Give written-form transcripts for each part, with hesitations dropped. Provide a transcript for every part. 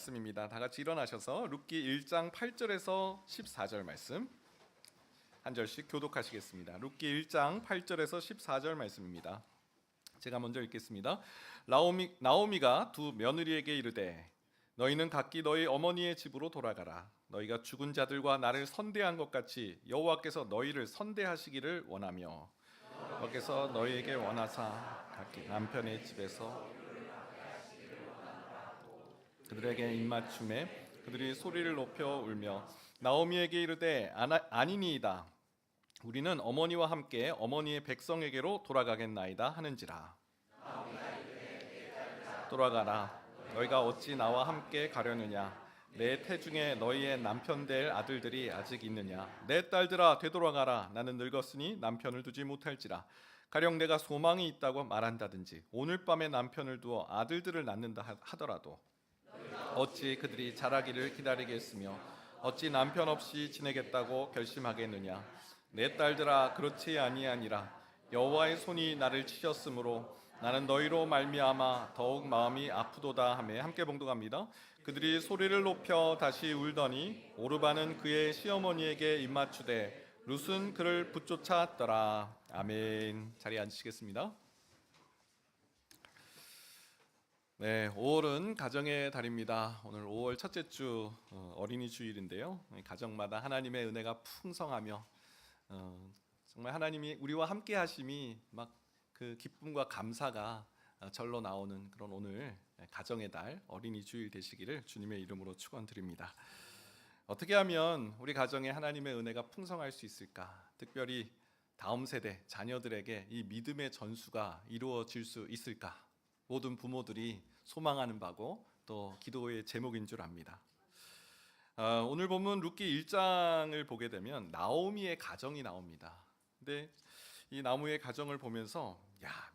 말씀입니다. 다 같이 일어나셔서 룻기 1장 8절에서 14절 말씀 한 절씩 교독하시겠습니다. 룻기 1장 8절에서 14절 말씀입니다. 제가 먼저 읽겠습니다. 나오미가 두 며느리에게 이르되 너희는 각기 너희 어머니의 집으로 돌아가라. 너희가 죽은 자들과 나를 선대한 것 같이 여호와께서 너희를 선대하시기를 원하며 여호와께서 너희에게 원하사 각기 남편의 집에서 그들에게 입맞춤에 그들이 소리를 높여 울며 나오미에게 이르되 아니니이다. 우리는 어머니와 함께 어머니의 백성에게로 돌아가겠나이다 하는지라. 돌아가라. 너희가 어찌 나와 함께 가려느냐? 내 태중에 너희의 남편 될 아들들이 아직 있느냐? 내 딸들아 되돌아가라. 나는 늙었으니 남편을 두지 못할지라. 가령 내가 소망이 있다고 말한다든지 오늘 밤에 남편을 두어 아들들을 낳는다 하더라도 어찌 그들이 자라기를 기다리겠으며 어찌 남편 없이 지내겠다고 결심하겠느냐? 내 딸들아 그렇지 아니하니라. 여호와의 손이 나를 치셨으므로 나는 너희로 말미암아 더욱 마음이 아프도다 하매 함께 봉독합니다. 그들이 소리를 높여 다시 울더니 오르바는 그의 시어머니에게 입맞추되 룻은 그를 붙쫓았더라. 아멘. 자리에 앉으시겠습니다. 네, 5월은 가정의 달입니다. 오늘 5월 첫째 주 어린이 주일인데요. 가정마다 하나님의 은혜가 풍성하며 정말 하나님이 우리와 함께 하심이 막 그 기쁨과 감사가 절로 나오는 그런 오늘 가정의 달 어린이 주일 되시기를 주님의 이름으로 축원드립니다. 어떻게 하면 우리 가정에 하나님의 은혜가 풍성할 수 있을까? 특별히 다음 세대 자녀들에게 이 믿음의 전수가 이루어질 수 있을까? 모든 부모들이 소망하는 바고 또 기도의 제목인 줄 압니다. 오늘 본문 룻기 1장을 보게 되면 나오미의 가정이 나옵니다. 근데 이 나오미의 가정을 보면서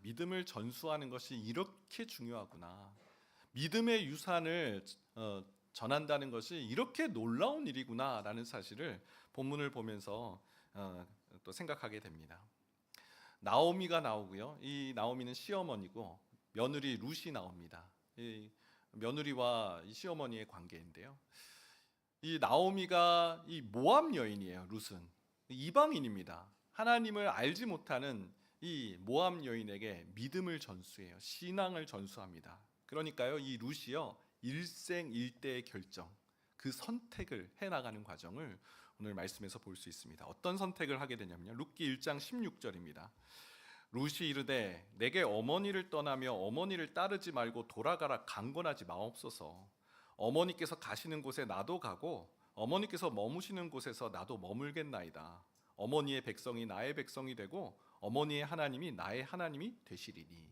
믿음을 전수하는 것이 이렇게 중요하구나. 믿음의 유산을 전한다는 것이 이렇게 놀라운 일이구나라는 사실을 본문을 보면서 또 생각하게 됩니다. 나오미가 나오고요. 이 나오미는 시어머니고 며느리 룻이 나옵니다. 이 며느리와 이 시어머니의 관계인데요. 이 나오미가 이 모압 여인이에요. 룻은 이방인입니다. 하나님을 알지 못하는 이 모압 여인에게 믿음을 전수해요. 신앙을 전수합니다. 그러니까요, 이 룻이요 일생일대의 결정, 그 선택을 해나가는 과정을 오늘 말씀에서 볼 수 있습니다. 어떤 선택을 하게 되냐면요, 룻기 1장 16절입니다. 룻이 이르되 내게 어머니를 떠나며 어머니를 따르지 말고 돌아가라 강권하지 마옵소서. 어머니께서 가시는 곳에 나도 가고 어머니께서 머무시는 곳에서 나도 머물겠나이다. 어머니의 백성이 나의 백성이 되고 어머니의 하나님이 나의 하나님이 되시리니.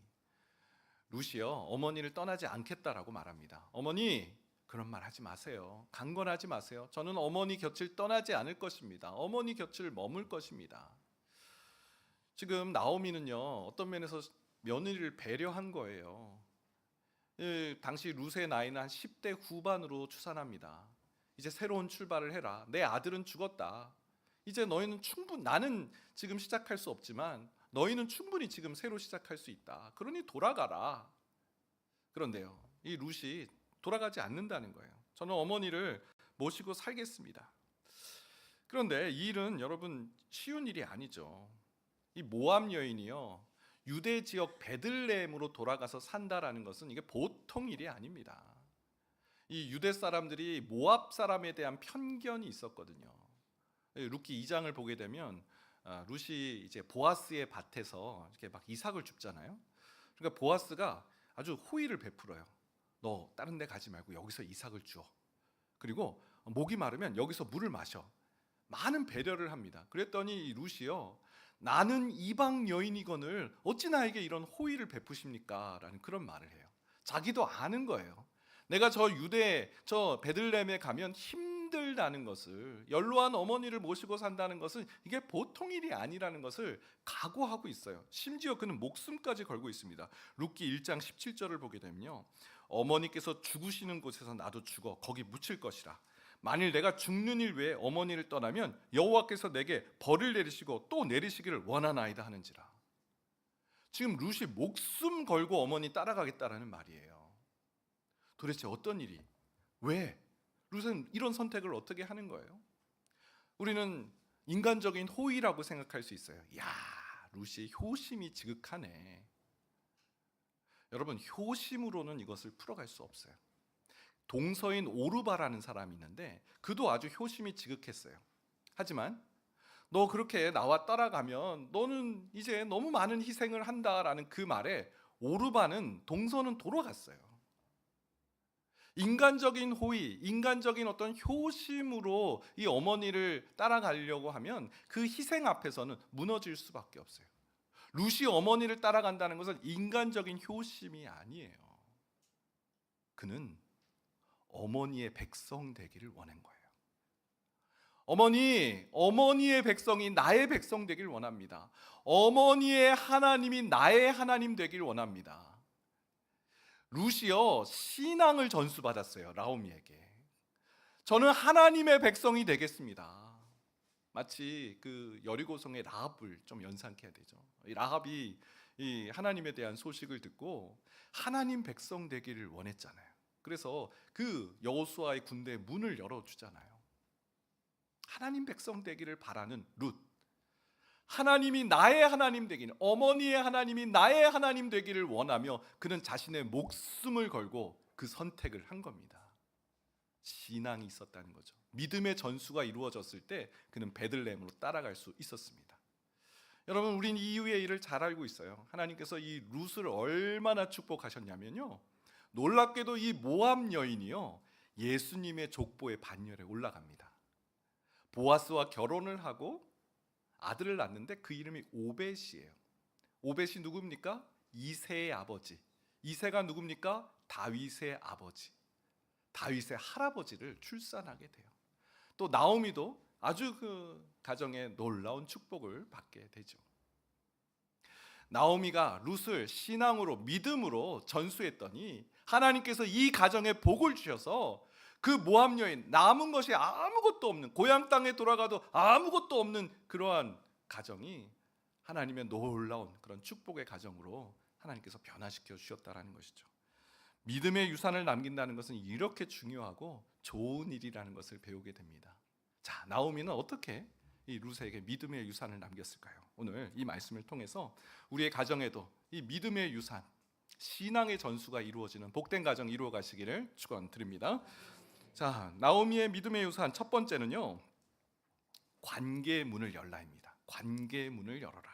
룻이요 어머니를 떠나지 않겠다라고 말합니다. 어머니 그런 말 하지 마세요. 강권하지 마세요. 저는 어머니 곁을 떠나지 않을 것입니다. 어머니 곁을 머물 것입니다. 지금 나오미는요 어떤 면에서 며느리를 배려한 거예요. 당시 룻의 나이는 한 10대 후반으로 추산합니다. 이제 새로운 출발을 해라. 내 아들은 죽었다. 이제 너희는 나는 지금 시작할 수 없지만 너희는 충분히 지금 새로 시작할 수 있다. 그러니 돌아가라. 그런데요 이 룻이 돌아가지 않는다는 거예요. 저는 어머니를 모시고 살겠습니다. 그런데 이 일은 여러분 쉬운 일이 아니죠. 이 모압 여인이요 유대 지역 베들레헴으로 돌아가서 산다라는 것은 이게 보통 일이 아닙니다. 이 유대 사람들이 모압 사람에 대한 편견이 있었거든요. 룻기 2장을 보게 되면 룻이 이제 보아스의 밭에서 이렇게 막 이삭을 줍잖아요. 그러니까 보아스가 아주 호의를 베풀어요. 너 다른 데 가지 말고 여기서 이삭을 주어. 그리고 목이 마르면 여기서 물을 마셔. 많은 배려를 합니다. 그랬더니 이 룻이요 나는 이방 여인이거늘 어찌 나에게 이런 호의를 베푸십니까? 라는 그런 말을 해요. 자기도 아는 거예요. 내가 저 베들레헴에 가면 힘들다는 것을, 연로한 어머니를 모시고 산다는 것은 이게 보통 일이 아니라는 것을 각오하고 있어요. 심지어 그는 목숨까지 걸고 있습니다. 룻기 1장 17절을 보게 되면요 어머니께서 죽으시는 곳에서 나도 죽어 거기 묻힐 것이라. 만일 내가 죽는 일 외에 어머니를 떠나면 여호와께서 내게 벌을 내리시고 또 내리시기를 원하나이다 하는지라. 지금 룻이 목숨 걸고 어머니 따라가겠다라는 말이에요. 도대체 어떤 일이 왜? 룻은 이런 선택을 어떻게 하는 거예요? 우리는 인간적인 호의라고 생각할 수 있어요. 야, 룻이 효심이 지극하네. 여러분, 효심으로는 이것을 풀어갈 수 없어요. 동서인 오르바라는 사람이 있는데 그도 아주 효심이 지극했어요. 하지만 너 그렇게 나와 따라가면 너는 이제 너무 많은 희생을 한다라는 그 말에 오르바는 동서는 돌아갔어요. 인간적인 호의, 인간적인 어떤 효심으로 이 어머니를 따라가려고 하면 그 희생 앞에서는 무너질 수밖에 없어요. 룻이 어머니를 따라간다는 것은 인간적인 효심이 아니에요. 그는 어머니의 백성 되기를 원한 거예요. 어머니의 백성이 나의 백성 되길 원합니다. 어머니의 하나님이 나의 하나님 되길 원합니다. 룻이요, 신앙을 전수받았어요. 라오미에게. 저는 하나님의 백성이 되겠습니다. 마치 그 여리고성의 라합을 좀 연상해야 되죠. 이 라합이 이 하나님에 대한 소식을 듣고 하나님 백성 되기를 원했잖아요. 그래서 그 여호수아의 군대의 문을 열어주잖아요. 하나님 백성 되기를 바라는 룻, 하나님이 나의 하나님 되기는, 어머니의 하나님이 나의 하나님 되기를 원하며 그는 자신의 목숨을 걸고 그 선택을 한 겁니다. 신앙이 있었다는 거죠. 믿음의 전수가 이루어졌을 때 그는 베들레헴으로 따라갈 수 있었습니다. 여러분, 우린 이 이후의 일을 잘 알고 있어요. 하나님께서 이 룻을 얼마나 축복하셨냐면요, 놀랍게도 이 모압 여인이요, 예수님의 족보의 반열에 올라갑니다. 보아스와 결혼을 하고 아들을 낳는데 그 이름이 오벳이에요. 오벳이 누굽니까? 이새의 아버지. 이새가 누굽니까? 다윗의 아버지. 다윗의 할아버지를 출산하게 돼요. 또 나오미도 아주 그 가정에 놀라운 축복을 받게 되죠. 나오미가 룻을 신앙으로, 믿음으로 전수했더니 하나님께서 이 가정에 복을 주셔서 그 모압 여인, 남은 것이 아무것도 없는, 고향 땅에 돌아가도 아무것도 없는 그러한 가정이 하나님의 놀라운 그런 축복의 가정으로 하나님께서 변화시켜 주셨다라는 것이죠. 믿음의 유산을 남긴다는 것은 이렇게 중요하고 좋은 일이라는 것을 배우게 됩니다. 자, 나오미는 어떻게 이 룻에게 믿음의 유산을 남겼을까요? 오늘 이 말씀을 통해서 우리의 가정에도 이 믿음의 유산, 신앙의 전수가 이루어지는 복된 가정 이루어 가시기를 축원드립니다. 자, 나오미의 믿음의 유산 첫 번째는요, 관계의 문을 열라입니다. 관계의 문을 열어라.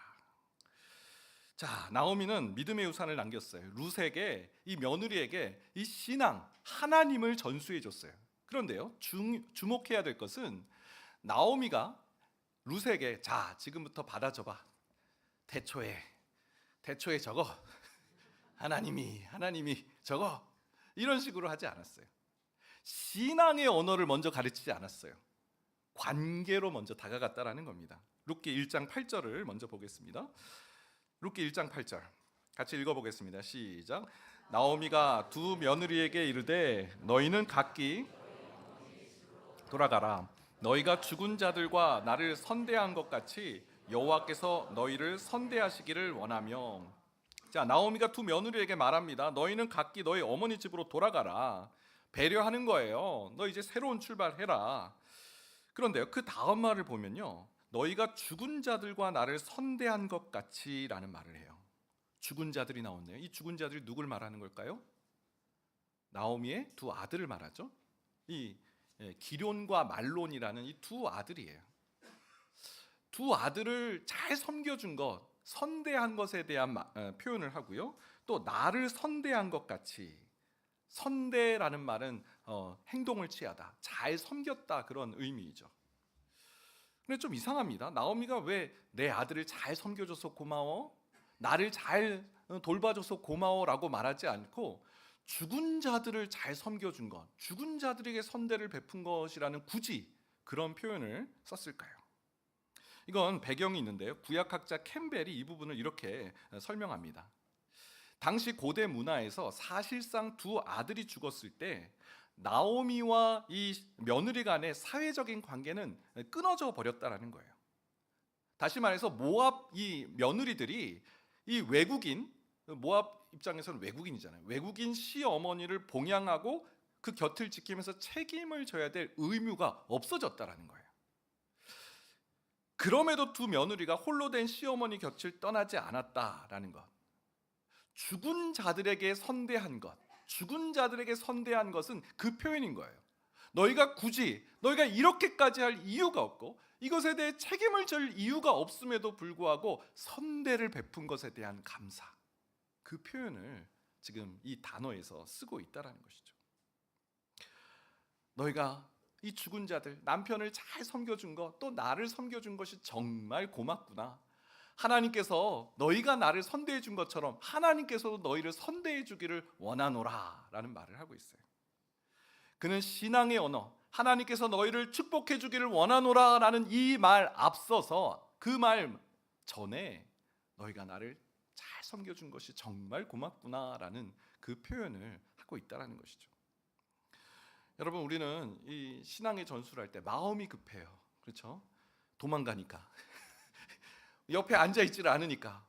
자, 나오미는 믿음의 유산을 남겼어요. 룻에게, 이 며느리에게 이 신앙, 하나님을 전수해 줬어요. 그런데요, 주목해야 될 것은 나오미가 룻에게 자, 지금부터 받아줘봐. 대초에 적어. 하나님이 적어. 이런 식으로 하지 않았어요. 신앙의 언어를 먼저 가르치지 않았어요. 관계로 먼저 다가갔다라는 겁니다. 룻기 1장 8절을 먼저 보겠습니다. 룻기 1장 8절 같이 읽어보겠습니다. 시작. 나오미가 두 며느리에게 이르되 너희는 각기 돌아가라. 너희가 죽은 자들과 나를 선대한 것 같이 여호와께서 너희를 선대하시기를 원하며. 자, 나오미가 두 며느리에게 말합니다. 너희는 각기 너희 어머니 집으로 돌아가라. 배려하는 거예요. 너 이제 새로운 출발해라. 그런데요, 그 다음 말을 보면요, 너희가 죽은 자들과 나를 선대한 것 같이라는 말을 해요. 죽은 자들이 나오네요. 이 죽은 자들이 누굴 말하는 걸까요? 나오미의 두 아들을 말하죠. 이 기럨과 말론이라는 이 두 아들이에요. 두 아들을 잘 섬겨준 것, 선대한 것에 대한 표현을 하고요. 또 나를 선대한 것 같이, 선대라는 말은 행동을 취하다, 잘 섬겼다, 그런 의미이죠. 근데 좀 이상합니다. 나오미가 왜 내 아들을 잘 섬겨줘서 고마워, 나를 잘 돌봐줘서 고마워라고 말하지 않고 죽은 자들을 잘 섬겨준 것, 죽은 자들에게 선대를 베푼 것이라는 굳이 그런 표현을 썼을까요? 이건 배경이 있는데요, 구약학자 캠벨이 이 부분을 이렇게 설명합니다. 당시 고대 문화에서 사실상 두 아들이 죽었을 때 나오미와 이 며느리 간의 사회적인 관계는 끊어져 버렸다라는 거예요. 다시 말해서 모압 이 며느리들이 이 외국인, 모압 입장에서는 외국인이잖아요. 외국인 시어머니를 봉양하고 그 곁을 지키면서 책임을 져야 될 의무가 없어졌다라는 거예요. 그럼에도 두 며느리가 홀로 된 시어머니 곁을 떠나지 않았다라는 것. 죽은 자들에게 선대한 것, 죽은 자들에게 선대한 것은 그 표현인 거예요. 너희가 이렇게까지 할 이유가 없고 이것에 대해 책임을 질 이유가 없음에도 불구하고 선대를 베푼 것에 대한 감사, 그 표현을 지금 이 단어에서 쓰고 있다라는 것이죠. 너희가 이 죽은 자들, 남편을 잘 섬겨준 것, 또 나를 섬겨준 것이 정말 고맙구나. 하나님께서 너희가 나를 선대해 준 것처럼 하나님께서도 너희를 선대해 주기를 원하노라 라는 말을 하고 있어요. 그는 신앙의 언어, 하나님께서 너희를 축복해 주기를 원하노라 라는 이 말 앞서서 그 말 전에 너희가 나를 잘 섬겨준 것이 정말 고맙구나 라는 그 표현을 하고 있다는 것이죠. 여러분, 우리는 이 신앙의 전수를 할 때 마음이 급해요. 그렇죠? 도망가니까 옆에 앉아있지를 않으니까.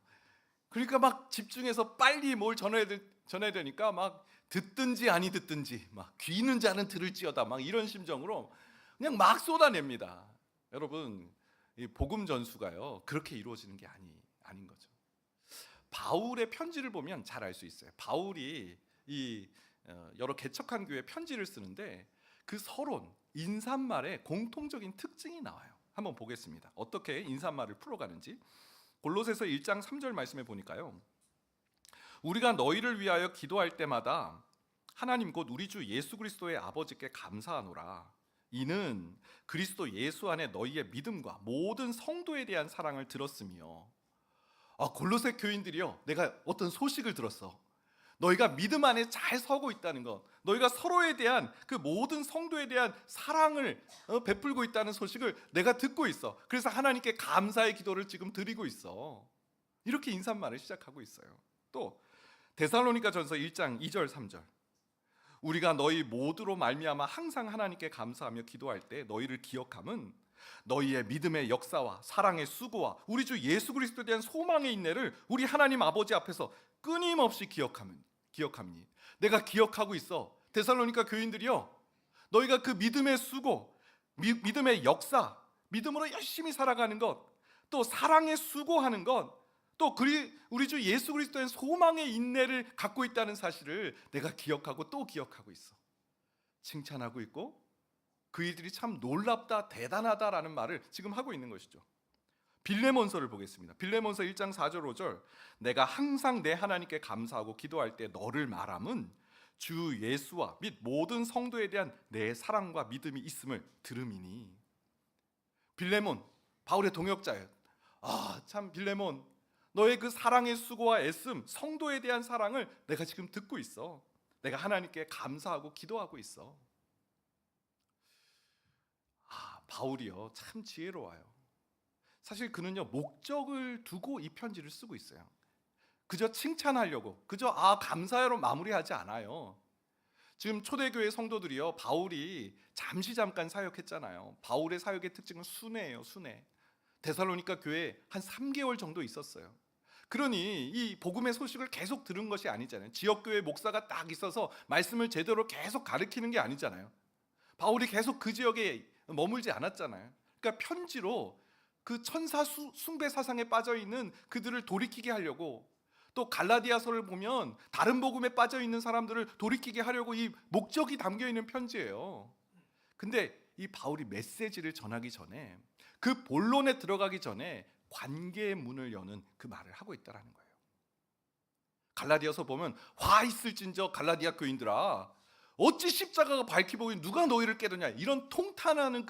그러니까 막 집중해서 빨리 뭘 전해야 되니까 막 듣든지 아니 듣든지 막 귀는 자는 들을지어다 막 이런 심정으로 그냥 막 쏟아냅니다. 여러분, 이 복음 전수가요 그렇게 이루어지는 게 아닌 거죠. 바울의 편지를 보면 잘 알 수 있어요. 바울이 이 여러 개척한 교회 편지를 쓰는데 그 서론, 인사말에 공통적인 특징이 나와요. 한번 보겠습니다. 어떻게 인사말을 풀어가는지. 골로새서 1장 3절 말씀에 보니까요, 우리가 너희를 위하여 기도할 때마다 하나님 곧 우리 주 예수 그리스도의 아버지께 감사하노라. 이는 그리스도 예수 안에 너희의 믿음과 모든 성도에 대한 사랑을 들었으며. 골로새 교인들이요, 내가 어떤 소식을 들었어. 너희가 믿음 안에 잘 서고 있다는 것, 너희가 서로에 대한 그 모든 성도에 대한 사랑을 베풀고 있다는 소식을 내가 듣고 있어. 그래서 하나님께 감사의 기도를 지금 드리고 있어. 이렇게 인사말을 시작하고 있어요. 또 데살로니가전서 1장 2절 3절, 우리가 너희 모두로 말미암아 항상 하나님께 감사하며 기도할 때 너희를 기억함은 너희의 믿음의 역사와 사랑의 수고와 우리 주 예수 그리스도에 대한 소망의 인내를 우리 하나님 아버지 앞에서 끊임없이 기억함니. 내가 기억하고 있어. 데살로니가 교인들이요, 너희가 그 믿음의 수고, 믿음의 역사, 믿음으로 열심히 살아가는 것, 또 사랑의 수고하는 것, 또 우리 주 예수 그리스도의 소망의 인내를 갖고 있다는 사실을 내가 기억하고 또 기억하고 있어. 칭찬하고 있고 그 일들이 참 놀랍다, 대단하다라는 말을 지금 하고 있는 것이죠. 빌레몬서를 보겠습니다. 빌레몬서 1장 4절 5절, 내가 항상 내 하나님께 감사하고 기도할 때 너를 말함은 주 예수와 및 모든 성도에 대한 내 사랑과 믿음이 있음을 들음이니. 빌레몬, 바울의 동역자예요. 참 빌레몬, 너의 그 사랑의 수고와 애씀, 성도에 대한 사랑을 내가 지금 듣고 있어. 내가 하나님께 감사하고 기도하고 있어. 바울이요 참 지혜로워요. 사실 그는요 목적을 두고 이 편지를 쓰고 있어요. 그저 칭찬하려고, 그저 감사해로 마무리하지 않아요. 지금 초대교회 성도들이요, 바울이 잠깐 사역했잖아요. 바울의 사역의 특징은 순회예요. 순회. 데살로니가 교회에 한 3개월 정도 있었어요. 그러니 이 복음의 소식을 계속 들은 것이 아니잖아요. 지역교회 목사가 딱 있어서 말씀을 제대로 계속 가르치는 게 아니잖아요. 바울이 계속 그 지역에 머물지 않았잖아요. 그러니까 편지로 그 천사 숭배 사상에 빠져 있는 그들을 돌이키게 하려고, 또 갈라디아서를 보면 다른 복음에 빠져 있는 사람들을 돌이키게 하려고 이 목적이 담겨 있는 편지예요. 근데 이 바울이 메시지를 전하기 전에, 그 본론에 들어가기 전에 관계의 문을 여는 그 말을 하고 있다라는 거예요. 갈라디아서 보면 화 있을진저 갈라디아 교인들아, 어찌 십자가가 밝히 보이니 누가 너희를 깨느냐, 이런 통탄하는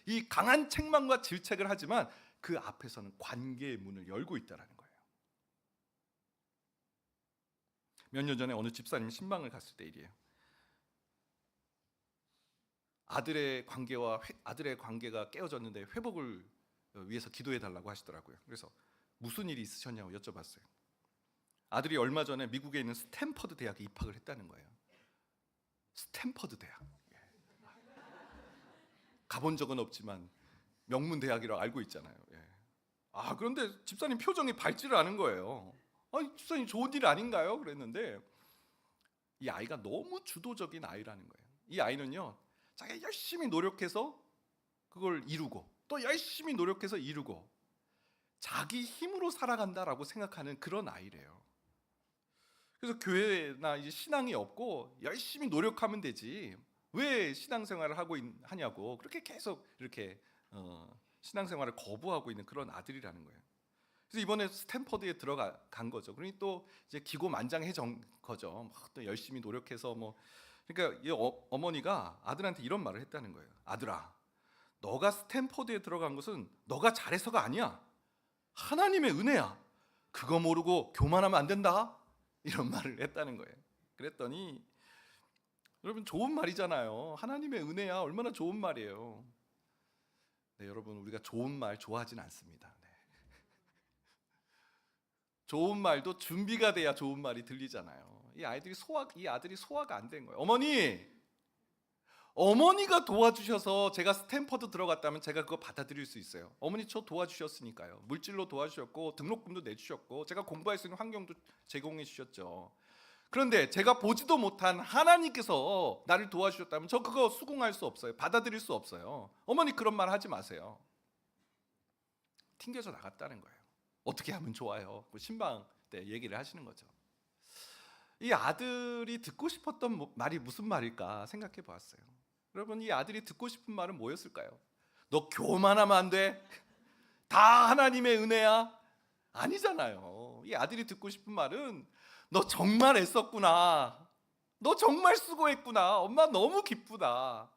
이 강한 책망과 질책을 하지만 그 앞에서는 관계의 문을 열고 있다라는 거예요. 몇 년 전에 어느 집사님이 신방을 갔을 때 일이에요. 아들의 관계가 깨어졌는데 회복을 위해서 기도해 달라고 하시더라고요. 그래서 무슨 일이 있으셨냐고 여쭤봤어요. 아들이 얼마 전에 미국에 있는 스탠퍼드 대학에 입학을 했다는 거예요. 스탠퍼드 대학. 가본 적은 없지만 명문 대학이라고 알고 있잖아요. 그런데 집사님 표정이 밝지를 않은 거예요. 집사님 좋은 일 아닌가요? 그랬는데 이 아이가 너무 주도적인 아이라는 거예요. 이 아이는요, 자기가 열심히 노력해서 그걸 이루고 또 열심히 노력해서 이루고 자기 힘으로 살아간다라고 생각하는 그런 아이래요. 그래서 교회나 이제 신앙이 없고 열심히 노력하면 되지 왜 신앙생활을 하고 하냐고 그렇게 계속 이렇게 신앙생활을 거부하고 있는 그런 아들이라는 거예요. 그래서 이번에 스탠퍼드에 들어간 거죠. 그러니 또 이제 기고만장해진 거죠. 막 또 열심히 노력해서 뭐 그러니까 이 어머니가 아들한테 이런 말을 했다는 거예요. 아들아, 너가 스탠퍼드에 들어간 것은 너가 잘해서가 아니야. 하나님의 은혜야. 그거 모르고 교만하면 안 된다. 이런 말을 했다는 거예요. 그랬더니 여러분 좋은 말이잖아요. 하나님의 은혜야. 얼마나 좋은 말이에요. 네, 여러분 우리가 좋은 말 좋아하진 않습니다. 네. 좋은 말도 준비가 돼야 좋은 말이 들리잖아요. 이 아들이 소화가 안 된 거예요. 어머니가 도와주셔서 제가 스탠퍼드 들어갔다면 제가 그거 받아들일 수 있어요. 어머니 저 도와주셨으니까요. 물질로 도와주셨고 등록금도 내주셨고 제가 공부할 수 있는 환경도 제공해 주셨죠. 그런데 제가 보지도 못한 하나님께서 나를 도와주셨다면 저 그거 수긍할 수 없어요. 받아들일 수 없어요. 어머니 그런 말 하지 마세요. 튕겨져 나갔다는 거예요. 어떻게 하면 좋아요? 신방 때 얘기를 하시는 거죠. 이 아들이 듣고 싶었던 말이 무슨 말일까 생각해 보았어요. 여러분 이 아들이 듣고 싶은 말은 뭐였을까요? 너 교만하면 안 돼. 다 하나님의 은혜야. 아니잖아요. 이 아들이 듣고 싶은 말은 너 정말 애썼구나. 너 정말 수고했구나. 엄마 너무 기쁘다.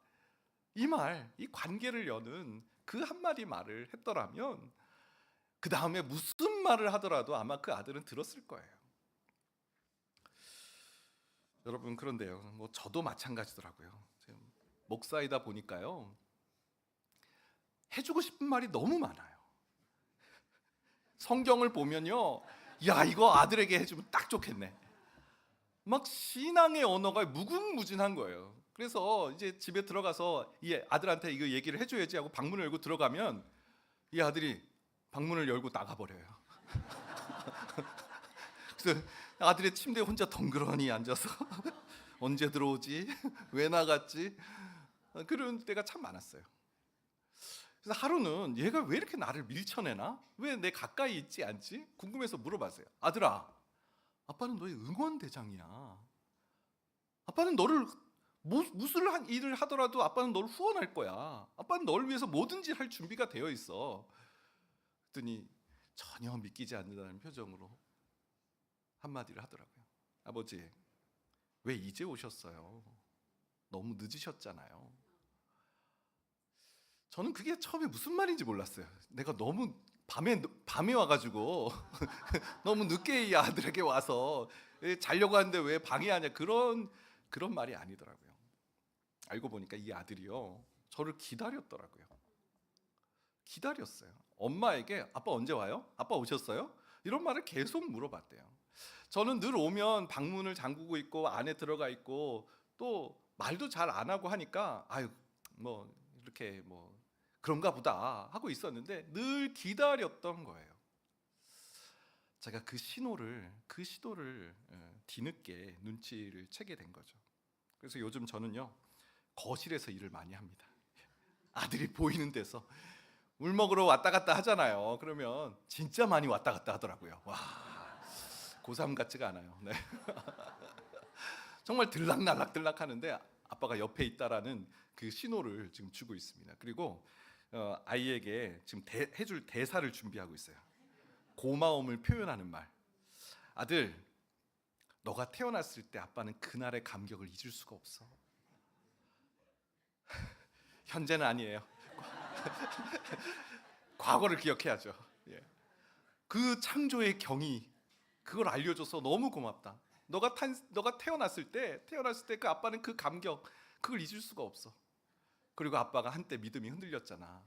이 말, 이 관계를 여는 그 한마디 말을 했더라면 그 다음에 무슨 말을 하더라도 아마 그 아들은 들었을 거예요. 여러분 그런데요, 뭐 저도 마찬가지더라고요. 지금 목사이다 보니까요, 해주고 싶은 말이 너무 많아요. 성경을 보면요, 야 이거 아들에게 해주면 딱 좋겠네. 막 신앙의 언어가 무궁무진한 거예요. 그래서 이제 집에 들어가서 이 아들한테 이거 얘기를 해줘야지 하고 방문을 열고 들어가면 이 아들이 방문을 열고 나가버려요. 그래서 아들의 침대에 혼자 덩그러니 앉아서 언제 들어오지? 왜 나갔지? 그런 때가 참 많았어요. 그래서 하루는 얘가 왜 이렇게 나를 밀쳐내나? 왜 내 가까이 있지 않지? 궁금해서 물어봤어요. 아들아, 아빠는 너의 응원대장이야. 아빠는 너를 무슨 일을 하더라도 아빠는 너를 후원할 거야. 아빠는 너를 위해서 뭐든지 할 준비가 되어 있어. 그랬더니 전혀 믿기지 않는다는 표정으로 한마디를 하더라고요. 아버지, 왜 이제 오셨어요? 너무 늦으셨잖아요. 저는 그게 처음에 무슨 말인지 몰랐어요. 내가 너무 밤에 와가지고 너무 늦게 이 아들에게 와서 자려고 하는데 왜 방해하냐 그런 말이 아니더라고요. 알고 보니까 이 아들이요 저를 기다렸더라고요. 기다렸어요. 엄마에게 아빠 언제 와요? 아빠 오셨어요? 이런 말을 계속 물어봤대요. 저는 늘 오면 방문을 잠그고 있고 안에 들어가 있고 또 말도 잘 안 하고 하니까 아유 뭐 이렇게 뭐 그런가 보다 하고 있었는데 늘 기다렸던 거예요. 제가 그 시도를 뒤늦게 눈치를 채게 된 거죠. 그래서 요즘 저는요 거실에서 일을 많이 합니다. 아들이 보이는 데서 물 먹으러 왔다 갔다 하잖아요. 그러면 진짜 많이 왔다 갔다 하더라고요. 와, 고3 같지가 않아요. 네. 정말 들락날락 하는데 아빠가 옆에 있다라는 그 신호를 지금 주고 있습니다. 그리고 아이에게 지금 해줄 대사를 준비하고 있어요. 고마움을 표현하는 말. 아들, 너가 태어났을 때 아빠는 그날의 감격을 잊을 수가 없어. 현재는 아니에요. 과거를 기억해야죠. 예. 그 창조의 경이 그걸 알려줘서 너무 고맙다. 너가 태어났을 때 그 아빠는 그 감격 그걸 잊을 수가 없어. 그리고 아빠가 한때 믿음이 흔들렸잖아.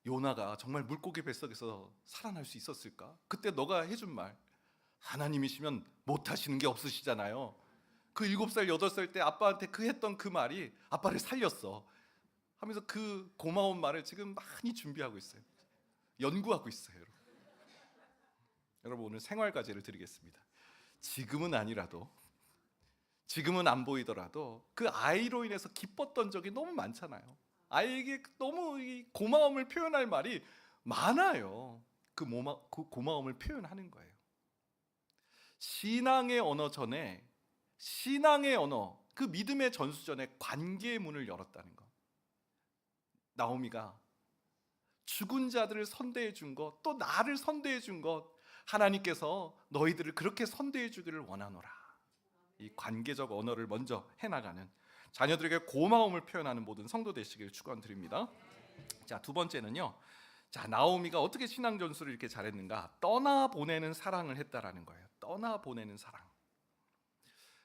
요나가 정말 물고기 뱃속에서 살아날 수 있었을까? 그때 너가 해준 말, 하나님이시면 못하시는 게 없으시잖아요. 그 7살 8살 때 아빠한테 했던 그 말이 아빠를 살렸어 하면서 그 고마운 말을 지금 많이 준비하고 있어요. 연구하고 있어요. 여러분 오늘 생활 과제를 드리겠습니다. 지금은 아니라도 지금은 안 보이더라도 그 아이로 인해서 기뻤던 적이 너무 많잖아요. 아이에게 너무 이 고마움을 표현할 말이 많아요. 그 고마움을 표현하는 거예요. 신앙의 언어 전에, 신앙의 언어, 그 믿음의 전수 전에 관계의 문을 열었다는 것. 나오미가 죽은 자들을 선대해 준 것, 또 나를 선대해 준 것, 하나님께서 너희들을 그렇게 선대해 주기를 원하노라. 이 관계적 언어를 먼저 해나가는, 자녀들에게 고마움을 표현하는 모든 성도 되시길 축원드립니다. 자, 두 번째는요. 자, 나오미가 어떻게 신앙 전수를 이렇게 잘했는가? 떠나보내는 사랑을 했다라는 거예요. 떠나보내는 사랑.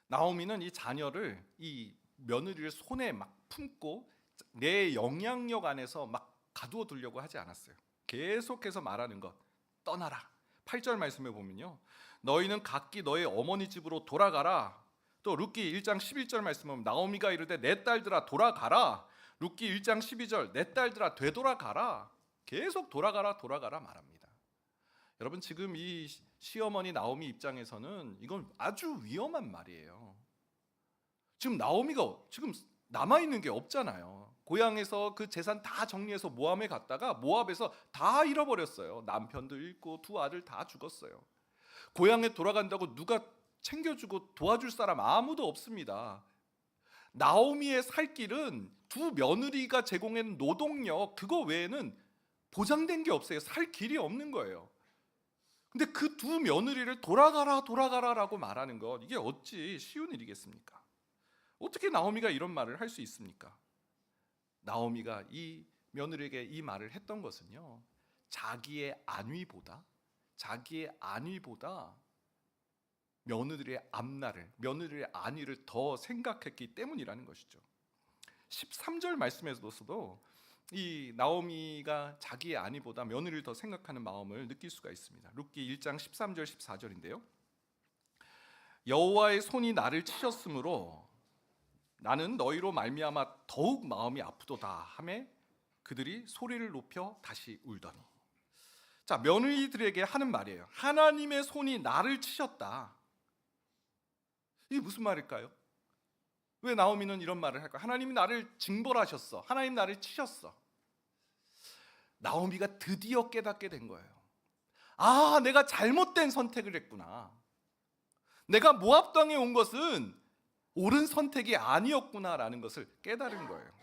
나오미는 이 자녀를, 이 며느리를 손에 막 품고 내 영향력 안에서 막 가두어 두려고 하지 않았어요. 계속해서 말하는 것, 떠나라. 8절 말씀에 보면요, 너희는 각기 너의 어머니 집으로 돌아가라. 또 룻기 1장 11절 말씀에 보면 나오미가 이르되 내 딸들아 돌아가라. 룻기 1장 12절 내 딸들아 되돌아가라. 계속 돌아가라 돌아가라 말합니다. 여러분, 지금 이 시어머니 나오미 입장에서는 이건 아주 위험한 말이에요. 지금 나오미가 지금 남아있는 게 없잖아요. 고향에서 그 재산 다 정리해서 모함에 갔다가 모압에서 다 잃어버렸어요. 남편도 잃고 두 아들 다 죽었어요. 고향에 돌아간다고 누가 챙겨주고 도와줄 사람 아무도 없습니다. 나오미의 살 길은 두 며느리가 제공한 노동력, 그거 외에는 보장된 게 없어요. 살 길이 없는 거예요. 근데 그 두 며느리를 돌아가라 돌아가라라고 말하는 것, 이게 어찌 쉬운 일이겠습니까? 어떻게 나오미가 이런 말을 할 수 있습니까? 나오미가 이 며느리에게 이 말을 했던 것은요, 자기의 안위보다 며느리의 앞날을, 며느리의 안위를 더 생각했기 때문이라는 것이죠. 13절 말씀에서도 이 나오미가 자기의 안위보다 며느리를 더 생각하는 마음을 느낄 수가 있습니다. 룻기 1장 13절 14절인데요. 여호와의 손이 나를 치셨으므로 나는 너희로 말미암아 더욱 마음이 아프도다 하매 그들이 소리를 높여 다시 울더니. 자, 며느리들에게 하는 말이에요. 하나님의 손이 나를 치셨다. 이게 무슨 말일까요? 왜 나오미는 이런 말을 할까요? 하나님이 나를 징벌하셨어. 하나님 나를 치셨어. 나오미가 드디어 깨닫게 된 거예요. 아, 내가 잘못된 선택을 했구나. 내가 모압 땅에 온 것은 옳은 선택이 아니었구나라는 것을 깨달은 거예요.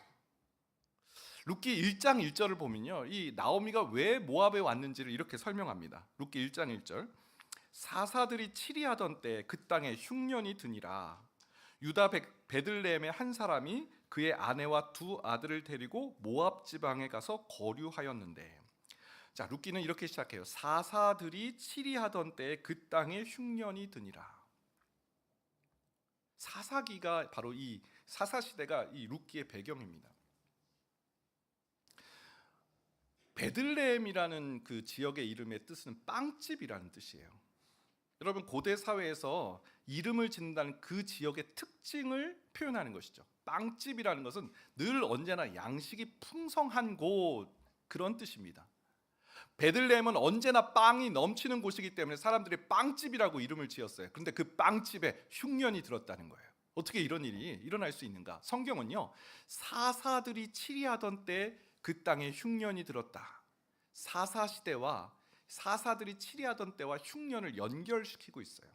룻기 1장 1절을 보면요, 이 나오미가 왜 모압에 왔는지를 이렇게 설명합니다. 룻기 1장 1절. 사사들이 치리하던 때 그 땅에 흉년이 드니라. 유다 베들레헴의 한 사람이 그의 아내와 두 아들을 데리고 모압 지방에 가서 거류하였는데. 자, 룻기는 이렇게 시작해요. 사사들이 치리하던 때에 그 땅에 흉년이 드니라. 사사기가 바로 이 사사 시대가 이 룻기의 배경입니다. 베들레헴이라는 그 지역의 이름의 뜻은 빵집이라는 뜻이에요. 여러분, 고대 사회에서 이름을 짓는다는 그 지역의 특징을 표현하는 것이죠. 빵집이라는 것은 늘 언제나 양식이 풍성한 곳, 그런 뜻입니다. 베들레헴은 언제나 빵이 넘치는 곳이기 때문에 사람들이 빵집이라고 이름을 지었어요. 그런데 그 빵집에 흉년이 들었다는 거예요. 어떻게 이런 일이 일어날 수 있는가? 성경은요, 사사들이 치리하던 때 그 땅에 흉년이 들었다. 사사 시대와 사사들이 치리하던 때와 흉년을 연결시키고 있어요.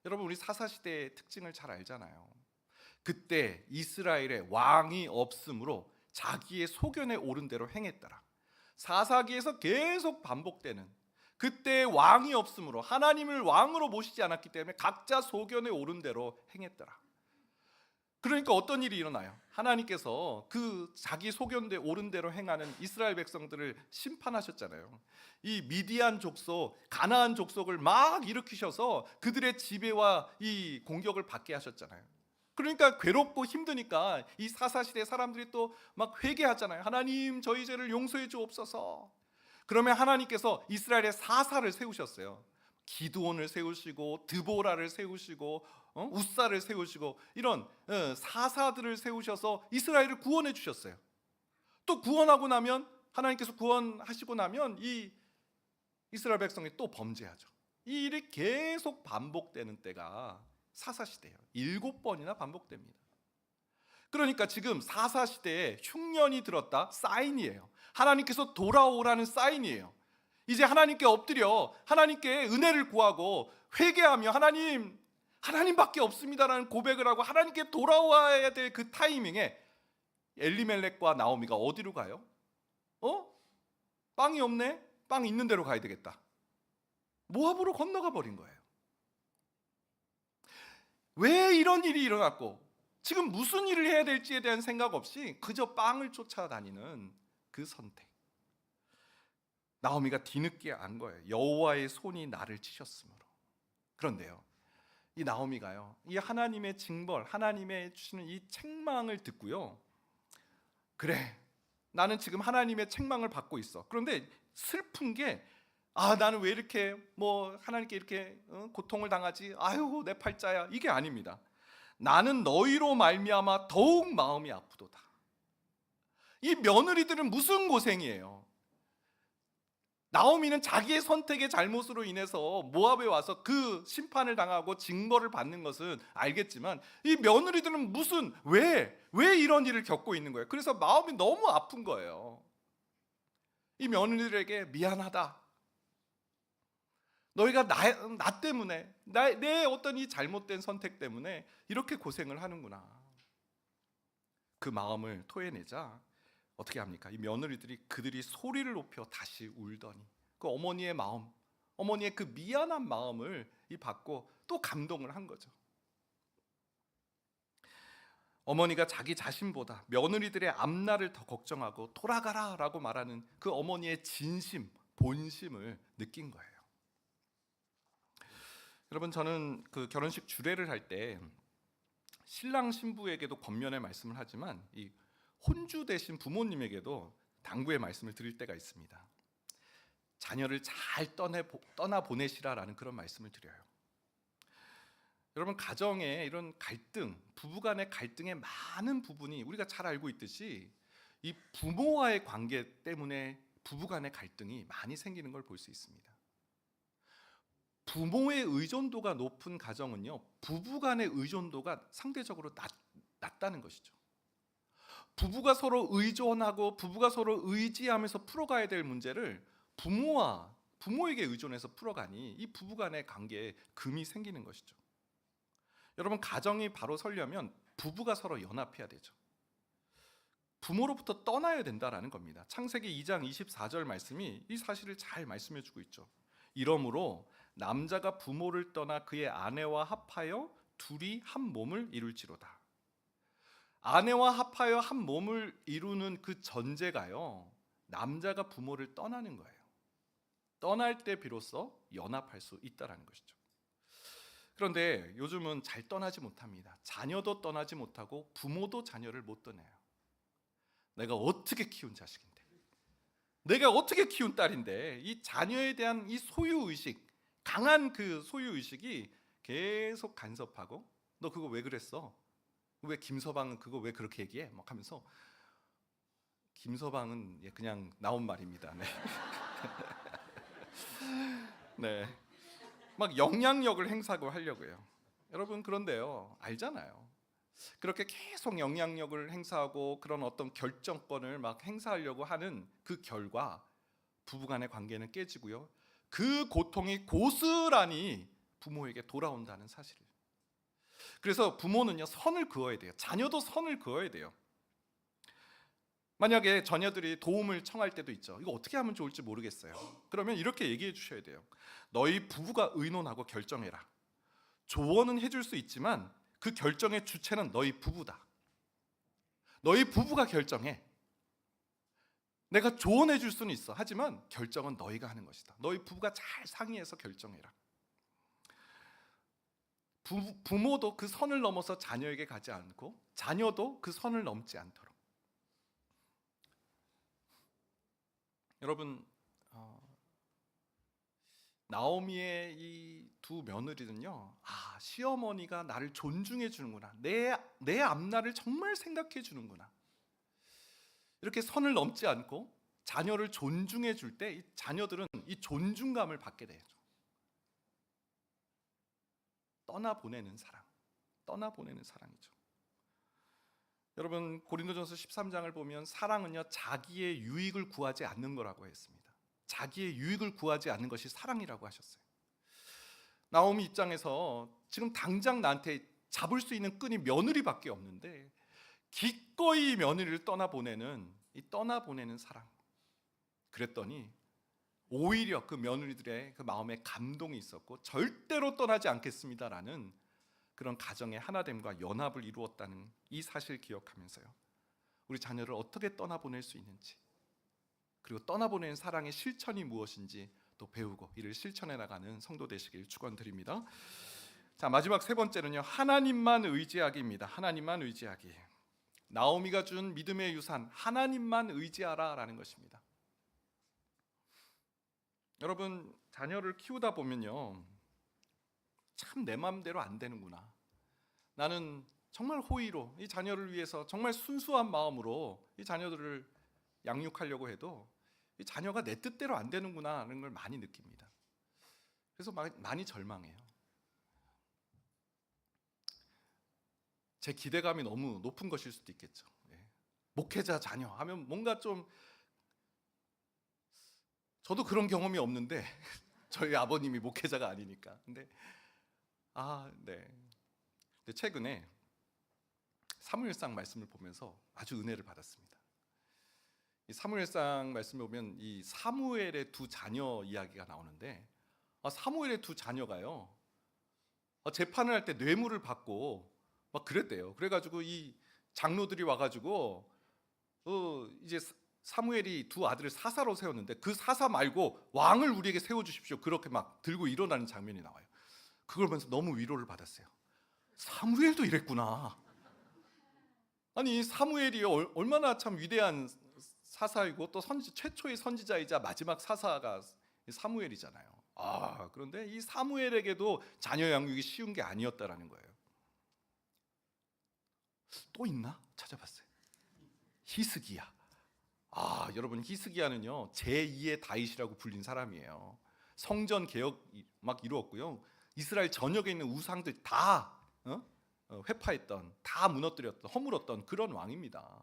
여러분, 우리 사사 시대의 특징을 잘 알잖아요. 그때 이스라엘에 왕이 없으므로 자기의 소견에 오른 대로 행했더라. 사사기에서 계속 반복되는, 그때 왕이 없으므로 하나님을 왕으로 모시지 않았기 때문에 각자 소견에 오른 대로 행했더라. 그러니까 어떤 일이 일어나요? 하나님께서 그 자기 소견에 오른 대로 행하는 이스라엘 백성들을 심판하셨잖아요. 이 미디안 족속, 가나안 족속을 막 일으키셔서 그들의 지배와 이 공격을 받게 하셨잖아요. 그러니까 괴롭고 힘드니까 이 사사시대 사람들이 또 막 회개하잖아요. 하나님, 저희 죄를 용서해 주옵소서. 그러면 하나님께서 이스라엘의 사사를 세우셨어요. 기드온을 세우시고 드보라를 세우시고 우사를 세우시고 이런 사사들을 세우셔서 이스라엘을 구원해 주셨어요. 또 구원하고 나면, 하나님께서 구원하시고 나면 이 이스라엘 백성이 또 범죄하죠. 이 일이 계속 반복되는 때가 사사시대예요. 7번이나 반복됩니다. 그러니까 지금 사사시대에 흉년이 들었다 사인이에요. 하나님께서 돌아오라는 사인이에요. 이제 하나님께 엎드려 하나님께 은혜를 구하고 회개하며 하나님밖에 없습니다라는 고백을 하고 하나님께 돌아와야 될 그 타이밍에 엘리멜렉과 나오미가 어디로 가요? 빵이 없네? 빵 있는 데로 가야 되겠다. 모압으로 건너가 버린 거예요. 왜 이런 일이 일어났고 지금 무슨 일을 해야 될지에 대한 생각 없이 그저 빵을 쫓아다니는 그 선택. 나오미가 뒤늦게 안 거예요. 여호와의 손이 나를 치셨으므로. 그런데요, 이 나오미가요, 이 하나님의 징벌, 하나님의 주시는 이 책망을 듣고요, 그래, 나는 지금 하나님의 책망을 받고 있어. 그런데 슬픈 게 나는 왜 이렇게 하나님께 이렇게 고통을 당하지? 아유, 내 팔자야. 이게 아닙니다. 나는 너희로 말미암아 더욱 마음이 아프도다. 이 며느리들은 무슨 고생이에요? 나오미는 자기의 선택의 잘못으로 인해서 모압에 와서 그 심판을 당하고 징벌을 받는 것은 알겠지만 이 며느리들은 왜 이런 일을 겪고 있는 거예요? 그래서 마음이 너무 아픈 거예요. 이 며느리들에게 미안하다. 너희가 나 때문에 내 어떤 이 잘못된 선택 때문에 이렇게 고생을 하는구나. 그 마음을 토해내자 어떻게 합니까? 이 며느리들이 그들이 소리를 높여 다시 울더니 그 어머니의 마음, 어머니의 그 미안한 마음을 받고 또 감동을 한 거죠. 어머니가 자기 자신보다 며느리들의 앞날을 더 걱정하고 돌아가라라고 말하는 그 어머니의 진심, 본심을 느낀 거예요. 여러분, 저는 그 결혼식 주례를 할 때 신랑 신부에게도 권면의 말씀을 하지만 이 혼주 되신 부모님에게도 당부의 말씀을 드릴 때가 있습니다. 자녀를 잘 떠나 보내시라라는 그런 말씀을 드려요. 여러분, 가정에 이런 갈등, 부부간의 갈등의 많은 부분이 우리가 잘 알고 있듯이 이 부모와의 관계 때문에 부부간의 갈등이 많이 생기는 걸 볼 수 있습니다. 부모의 의존도가 높은 가정은요, 부부간의 의존도가 상대적으로 낮다는 것이죠. 부부가 서로 의존하고 부부가 서로 의지하면서 풀어가야 될 문제를 부모에게 의존해서 풀어가니 이 부부간의 관계에 금이 생기는 것이죠. 여러분, 가정이 바로 서려면 부부가 서로 연합해야 되죠. 부모로부터 떠나야 된다라는 겁니다. 창세기 2장 24절 말씀이 이 사실을 잘 말씀해 주고 있죠. 이러므로 남자가 부모를 떠나 그의 아내와 합하여 둘이 한 몸을 이룰지로다. 아내와 합하여 한 몸을 이루는 그 전제가요, 남자가 부모를 떠나는 거예요. 떠날 때 비로소 연합할 수 있다는 것이죠. 그런데 요즘은 잘 떠나지 못합니다. 자녀도 떠나지 못하고 부모도 자녀를 못 떠나요. 내가 어떻게 키운 자식인데, 내가 어떻게 키운 딸인데, 이 자녀에 대한 이 소유의식, 강한 그 소유의식이 계속 간섭하고, 너 그거 왜 그랬어? 왜 김서방은 그거 왜 그렇게 얘기해? 막 하면서, 김서방은 그냥 나온 말입니다. 네. 네. 막 영향력을 행사하고 하려고요. 여러분, 그런데요, 알잖아요. 그렇게 계속 영향력을 행사하고 그런 어떤 결정권을 막 행사하려고 하는 그 결과 부부간의 관계는 깨지고요, 그 고통이 고스란히 부모에게 돌아온다는 사실을. 그래서 부모는요, 선을 그어야 돼요. 자녀도 선을 그어야 돼요. 만약에 자녀들이 도움을 청할 때도 있죠. 이거 어떻게 하면 좋을지 모르겠어요. 그러면 이렇게 얘기해 주셔야 돼요. 너희 부부가 의논하고 결정해라. 조언은 해줄 수 있지만 그 결정의 주체는 너희 부부다. 너희 부부가 결정해. 내가 조언해 줄 수는 있어. 하지만 결정은 너희가 하는 것이다. 너희 부부가 잘 상의해서 결정해라. 부모도 그 선을 넘어서 자녀에게 가지 않고 자녀도 그 선을 넘지 않도록. 여러분, 나오미의 이 두 며느리는요, 시어머니가 나를 존중해 주는구나, 내 앞날을 정말 생각해 주는구나, 이렇게 선을 넘지 않고 자녀를 존중해 줄 때 이 자녀들은 이 존중감을 받게 되죠. 떠나보내는 사랑, 떠나보내는 사랑이죠. 여러분, 고린도전서 13장을 보면 사랑은요, 자기의 유익을 구하지 않는 거라고 했습니다. 자기의 유익을 구하지 않는 것이 사랑이라고 하셨어요. 나오미 입장에서 지금 당장 나한테 잡을 수 있는 끈이 며느리밖에 없는데 기꺼이 며느리를 떠나보내는 이 떠나보내는 사랑. 그랬더니 오히려 그 며느리들의 그 마음에 감동이 있었고 절대로 떠나지 않겠습니다라는 그런 가정의 하나됨과 연합을 이루었다는 이 사실 기억하면서요, 우리 자녀를 어떻게 떠나보낼 수 있는지, 그리고 떠나보내는 사랑의 실천이 무엇인지 또 배우고 이를 실천해 나가는 성도 되시길 축원드립니다. 자, 마지막 세 번째는요, 하나님만 의지하기입니다. 하나님만 의지하기. 나오미가 준 믿음의 유산, 하나님만 의지하라라는 것입니다. 여러분, 자녀를 키우다 보면요, 참 내 마음대로 안 되는구나. 나는 정말 호의로 이 자녀를 위해서 정말 순수한 마음으로 이 자녀들을 양육하려고 해도 이 자녀가 내 뜻대로 안 되는구나 하는 걸 많이 느낍니다. 그래서 많이 절망해요. 제 기대감이 너무 높은 것일 수도 있겠죠. 목회자 자녀 하면 뭔가 좀, 저도 그런 경험이 없는데 저희 아버님이 목회자가 아니니까. 근데 근데 최근에 사무엘상 말씀을 보면서 아주 은혜를 받았습니다. 이 사무엘상 말씀을 보면 이 사무엘의 두 자녀 이야기가 나오는데, 사무엘의 두 자녀가요, 재판을 할 때 뇌물을 받고 막 그랬대요. 그래가지고 이 장로들이 와가지고 이제 사무엘이 두 아들을 사사로 세웠는데 그 사사 말고 왕을 우리에게 세워주십시오, 그렇게 막 들고 일어나는 장면이 나와요. 그걸 보면서 너무 위로를 받았어요. 사무엘도 이랬구나. 아니, 사무엘이 얼마나 참 위대한 사사이고 또 최초의 선지자이자 마지막 사사가 사무엘이잖아요. 그런데 이 사무엘에게도 자녀 양육이 쉬운 게 아니었다라는 거예요. 또 있나? 찾아봤어요. 히스기야. 여러분, 히스기야는요, 제2의 다윗이라고 불린 사람이에요. 성전 개혁 막 이루었고요, 이스라엘 전역에 있는 우상들 다 회파했던, 다 무너뜨렸던, 허물었던 그런 왕입니다.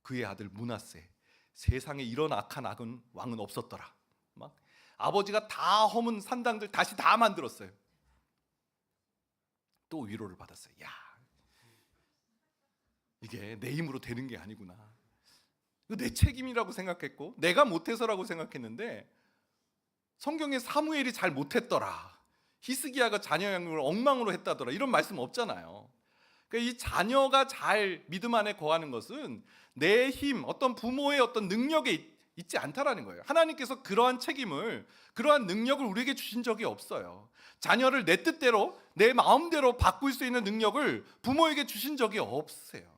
그의 아들 므낫세, 세상에 이런 악한 왕은 없었더라. 막 아버지가 다 허문 산당들 다시 다 만들었어요. 또 위로를 받았어요. 야, 이게 내 힘으로 되는 게 아니구나. 이거 내 책임이라고 생각했고 내가 못해서라고 생각했는데 성경에 사무엘이 잘 못했더라, 히스기야가 자녀 양육을 엉망으로 했다더라, 이런 말씀 없잖아요. 그러니까 이 자녀가 잘 믿음 안에 거하는 것은 내 힘, 어떤 부모의 어떤 능력에 있지 않다라는 거예요. 하나님께서 그러한 책임을, 그러한 능력을 우리에게 주신 적이 없어요. 자녀를 내 뜻대로, 내 마음대로 바꿀 수 있는 능력을 부모에게 주신 적이 없으세요.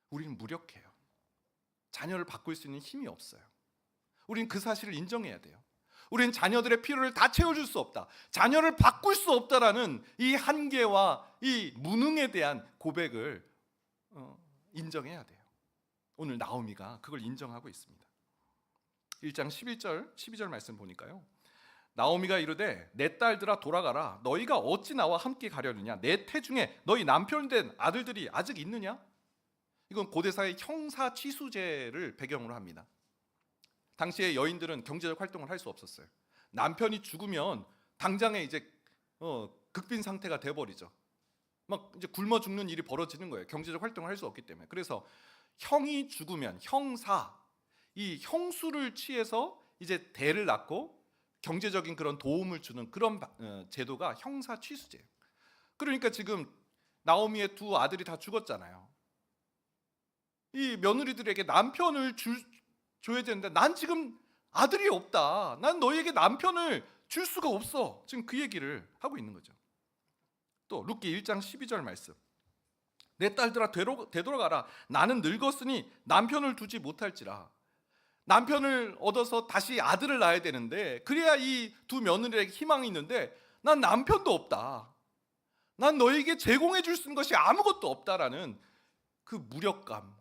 우리는 무력해요. 자녀를 바꿀 수 있는 힘이 없어요. 우리는 그 사실을 인정해야 돼요. 우리는 자녀들의 필요를 다 채워줄 수 없다, 자녀를 바꿀 수 없다라는 이 한계와 이 무능에 대한 고백을 인정해야 돼요. 오늘 나오미가 그걸 인정하고 있습니다. 1장 12절 말씀 보니까요, 나오미가 이르되 내 딸들아 돌아가라, 너희가 어찌 나와 함께 가려느냐, 내 태중에 너희 남편 된 아들들이 아직 있느냐. 이건 고대사의 형사 취수제를 배경으로 합니다. 당시에 여인들은 경제적 활동을 할 수 없었어요. 남편이 죽으면 당장에 이제 극빈 상태가 돼버리죠. 막 이제 굶어 죽는 일이 벌어지는 거예요. 경제적 활동을 할 수 없기 때문에. 그래서 형이 죽으면 이 형수를 취해서 이제 대를 낳고 경제적인 그런 도움을 주는 그런 제도가 형사 취수제예요. 그러니까 지금 나오미의 두 아들이 다 죽었잖아요. 이 며느리들에게 남편을 줘야 되는데 난 지금 아들이 없다, 난 너희에게 남편을 줄 수가 없어, 지금 그 얘기를 하고 있는 거죠. 또 룻기 1장 12절 말씀, 내 딸들아 되돌아가라, 나는 늙었으니 남편을 두지 못할지라. 남편을 얻어서 다시 아들을 낳아야 되는데, 그래야 이 두 며느리에게 희망이 있는데 난 남편도 없다, 난 너에게 제공해 줄 수 있는 것이 아무것도 없다라는 그 무력감,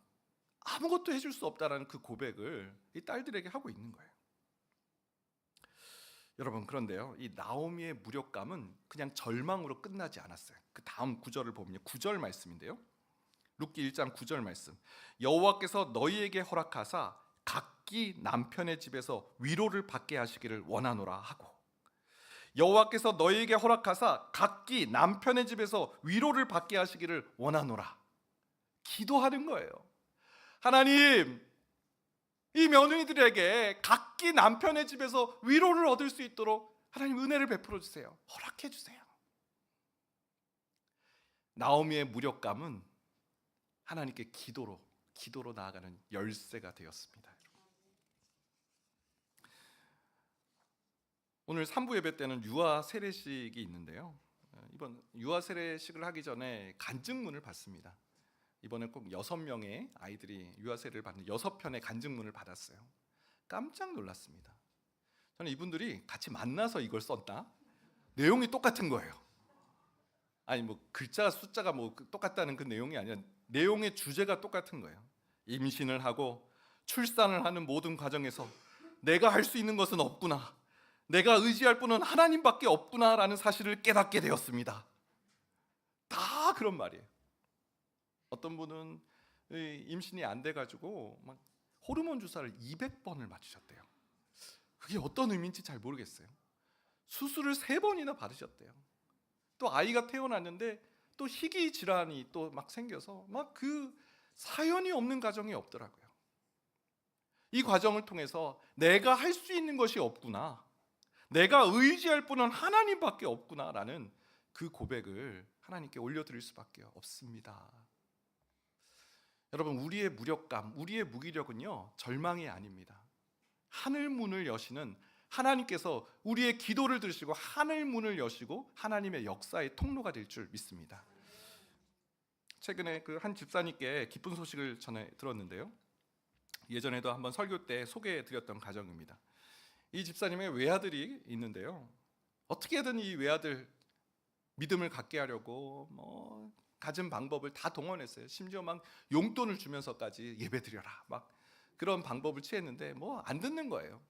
아무것도 해줄 수 없다라는 그 고백을 이 딸들에게 하고 있는 거예요. 여러분, 그런데요, 이 나오미의 무력감은 그냥 절망으로 끝나지 않았어요. 그 다음 구절을 보면요, 9절 말씀인데요, 룻기 1장 9절 말씀. 여호와께서 너희에게 허락하사 각기 남편의 집에서 위로를 받게 하시기를 원하노라 하고, 여호와께서 너희에게 허락하사 각기 남편의 집에서 위로를 받게 하시기를 원하노라. 기도하는 거예요. 하나님, 이 며느리들에게 각기 남편의 집에서 위로를 얻을 수 있도록 하나님 은혜를 베풀어 주세요. 허락해 주세요. 나오미의 무력감은 하나님께 기도로 나아가는 열쇠가 되었습니다. 오늘 3부 예배 때는 유아 세례식이 있는데요, 이번 유아 세례식을 하기 전에 간증문을 받습니다. 이번에 꼭 6명의 아이들이 유아 세례를 받는 6편의 간증문을 받았어요. 깜짝 놀랐습니다. 저는 이분들이 같이 만나서 이걸 썼나? 내용이 똑같은 거예요. 아니 뭐 글자 숫자가 뭐 똑같다는 그 내용이 아니라 내용의 주제가 똑같은 거예요. 임신을 하고 출산을 하는 모든 과정에서 내가 할 수 있는 것은 없구나, 내가 의지할 분은 하나님밖에 없구나라는 사실을 깨닫게 되었습니다. 다 그런 말이에요. 어떤 분은 임신이 안 돼가지고 막 호르몬 주사를 200번을 맞으셨대요. 그게 어떤 의미인지 잘 모르겠어요. 수술을 3번이나 받으셨대요. 또 아이가 태어났는데 또 희귀 질환이 또 막 생겨서 막 그 사연이 없는 가정이 없더라고요. 이 과정을 통해서 내가 할 수 있는 것이 없구나, 내가 의지할 분은 하나님밖에 없구나라는 그 고백을 하나님께 올려드릴 수밖에 없습니다. 여러분, 우리의 무력감, 우리의 무기력은요, 절망이 아닙니다. 하늘 문을 여시는 하나님께서 우리의 기도를 들으시고 하늘 문을 여시고 하나님의 역사의 통로가 될 줄 믿습니다. 최근에 그 한 집사님께 기쁜 소식을 전해 들었는데요, 예전에도 한번 설교 때 소개해드렸던 가정입니다. 이 집사님의 외아들이 있는데요, 어떻게든 이 외아들 믿음을 갖게 하려고 뭐 가진 방법을 다 동원했어요. 심지어 막 용돈을 주면서까지 예배드려라 막 그런 방법을 취했는데 뭐 안 듣는 거예요.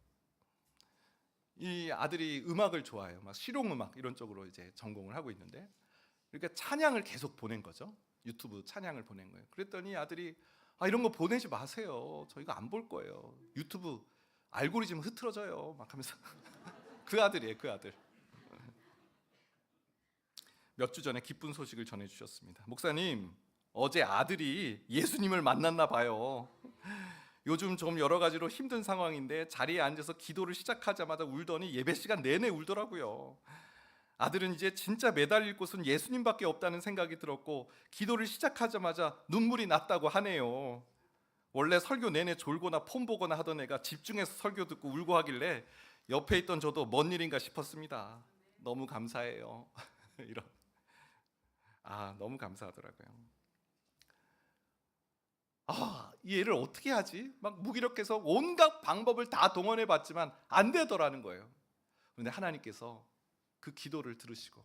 이 아들이 음악을 좋아해요. 막 실용음악 이런 쪽으로 이제 전공을 하고 있는데, 그러니까 찬양을 계속 보낸 거죠. 유튜브 찬양을 보낸 거예요. 그랬더니 아들이 이런 거 보내지 마세요, 저 이거 안 볼 거예요, 유튜브 알고리즘 흐트러져요 막 하면서 그 아들이에요, 그 아들. 몇 주 전에 기쁜 소식을 전해주셨습니다. 목사님, 어제 아들이 예수님을 만났나 봐요. 요즘 좀 여러 가지로 힘든 상황인데 자리에 앉아서 기도를 시작하자마자 울더니 예배 시간 내내 울더라고요. 아들은 이제 진짜 매달릴 곳은 예수님밖에 없다는 생각이 들었고 기도를 시작하자마자 눈물이 났다고 하네요. 원래 설교 내내 졸거나 폰 보거나 하던 애가 집중해서 설교 듣고 울고 하길래 옆에 있던 저도 뭔 일인가 싶었습니다. 너무 감사해요. 이런. 너무 감사하더라고요. 이 애를 어떻게 하지? 막 무기력해서 온갖 방법을 다 동원해 봤지만 안 되더라는 거예요. 그런데 하나님께서 그 기도를 들으시고,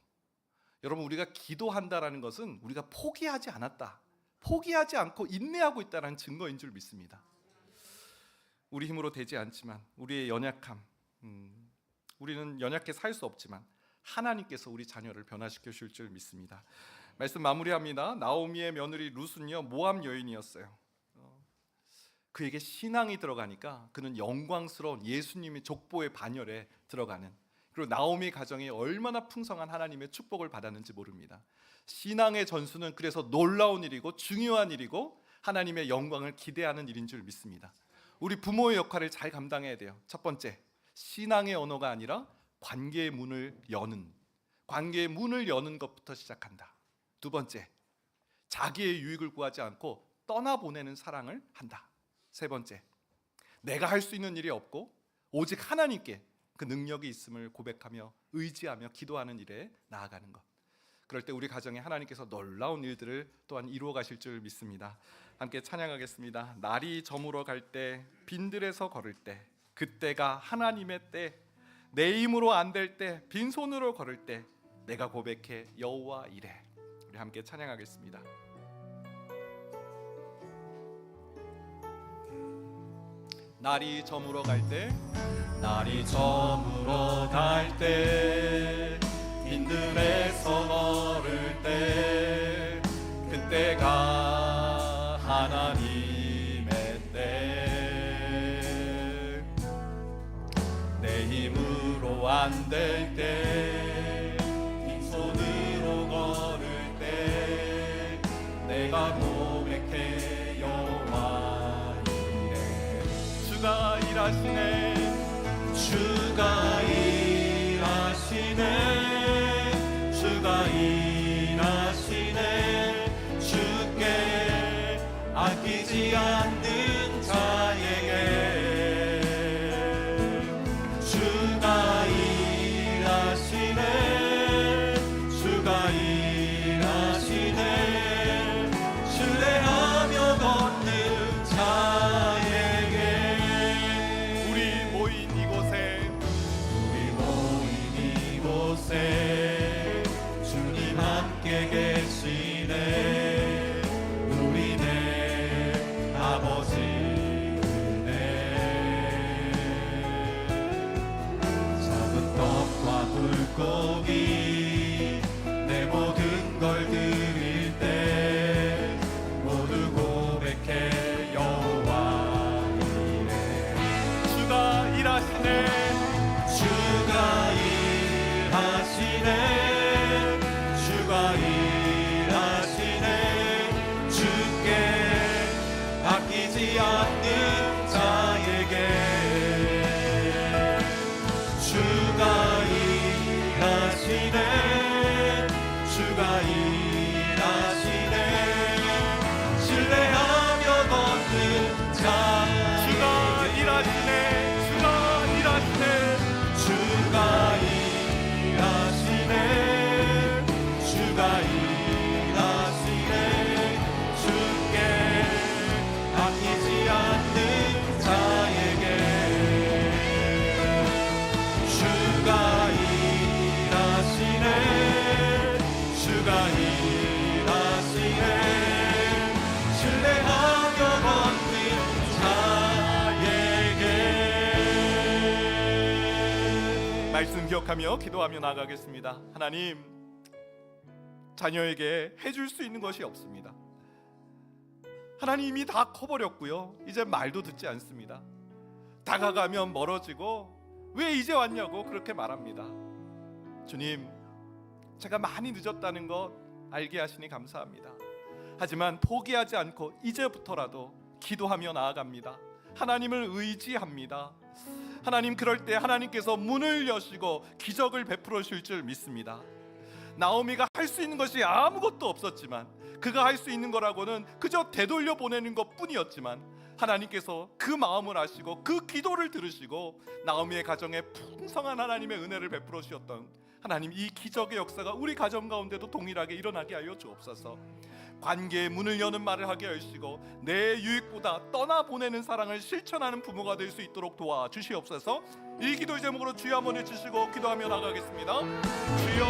여러분, 우리가 기도한다라는 것은 우리가 포기하지 않았다, 포기하지 않고 인내하고 있다는 증거인 줄 믿습니다. 우리 힘으로 되지 않지만 우리의 연약함, 우리는 연약해 살 수 없지만 하나님께서 우리 자녀를 변화시켜 주실 줄 믿습니다. 말씀 마무리합니다. 나오미의 며느리 룻은요, 모압 여인이었어요. 그에게 신앙이 들어가니까 그는 영광스러운 예수님의 족보의 반열에 들어가는, 그리고 나오미 가정이 얼마나 풍성한 하나님의 축복을 받았는지 모릅니다. 신앙의 전수는 그래서 놀라운 일이고 중요한 일이고 하나님의 영광을 기대하는 일인 줄 믿습니다. 우리 부모의 역할을 잘 감당해야 돼요. 첫 번째, 신앙의 언어가 아니라 관계의 문을 여는 것부터 시작한다. 두 번째, 자기의 유익을 구하지 않고 떠나보내는 사랑을 한다. 세 번째, 내가 할 수 있는 일이 없고 오직 하나님께 그 능력이 있음을 고백하며 의지하며 기도하는 일에 나아가는 것. 그럴 때 우리 가정에 하나님께서 놀라운 일들을 또한 이루어 가실 줄 믿습니다. 함께 찬양하겠습니다. 날이 저물어 갈 때, 빈들에서 걸을 때, 그때가 하나님의 때, 내 힘으로 안 될 때, 빈손으로 걸을 때 내가 고백해 여호와 이래. 우리 함께 찬양하겠습니다. 날이 저물어 갈 때, 날이 저물어 갈 때, 빈들에서 걸을 때, 그때가 하나님의 때. 내 힘으로 안 될 때, 빈손으로 걸을 때, 내가 고백해 여호와 이래. 주가 일하시네, 주가 일하시네, 주가 일하시네. 주께 아끼지 않는 자에게 주가 일하시네, 주가 일하시네. 신뢰하며 걷는 자에게. 우리 모인 이곳에 주님 함께 계시네. 우리 내 아버지 은혜. 작은 떡과 물고기 내 모든 걸 드릴 때 모두 고백해 여호와 이래. 주가 일하시네, 주가 일하시네, 주가 일하시네. 주께 아끼지 않는 자에게 주가 일하시네, 주가 일하시네. 신뢰하며 걷는 자. 주가 일하시네, 주가 일하시네, 주가 일하시네, 주가 일하시네. 주께 아끼지 않는 자에게 주가 일하시네, 주가 일하시네. 신뢰하며 걷는 자에게. 말씀 기억하며 기도하며 나가겠습니다. 하나님, 자녀에게 해줄 수 있는 것이 없습니다. 하나님이 다 커버렸고요, 이제 말도 듣지 않습니다. 다가가면 멀어지고 왜 이제 왔냐고 그렇게 말합니다. 주님, 제가 많이 늦었다는 것 알게 하시니 감사합니다. 하지만 포기하지 않고 이제부터라도 기도하며 나아갑니다. 하나님을 의지합니다. 하나님, 그럴 때 하나님께서 문을 여시고 기적을 베풀어 주실 줄 믿습니다. 나오미가 할 수 있는 것이 아무것도 없었지만, 그가 할 수 있는 거라고는 그저 되돌려 보내는 것 뿐이었지만, 하나님께서 그 마음을 아시고 그 기도를 들으시고 나오미의 가정에 풍성한 하나님의 은혜를 베풀어 주셨던 하나님, 이 기적의 역사가 우리 가정 가운데도 동일하게 일어나게 하여 주옵소서. 관계의 문을 여는 말을 하게 하시고 내 유익보다 떠나보내는 사랑을 실천하는 부모가 될 수 있도록 도와주시옵소서. 이 기도 제목으로 주여 한번 해주시고 기도하며 나가겠습니다. 주여,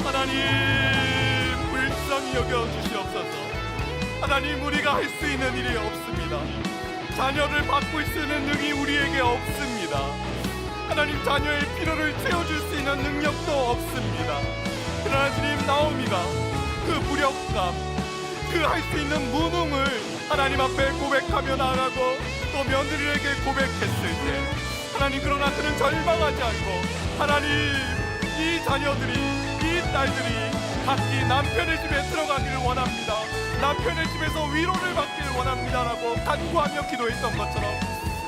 하나님 불쌍히 여겨주시옵소서. 하나님, 우리가 할 수 있는 일이 없습니다. 자녀를 바꿀 수 있는 능이 우리에게 없습니다. 하나님, 자녀의 필요를 채워줄 수 있는 능력도 없습니다. 그러나 주님, 나오미가 그 무력감, 그 할 수 있는 무능을 하나님 앞에 고백하며 나아가고 또 며느리에게 고백했을 때, 하나님, 그러나 그는 절망하지 않고 하나님, 이 자녀들이, 이 딸들이 각기 남편의 집에 들어가기를 원합니다. 남편의 집에서 위로를 받기를 원합니다라고 간구하며 기도했던 것처럼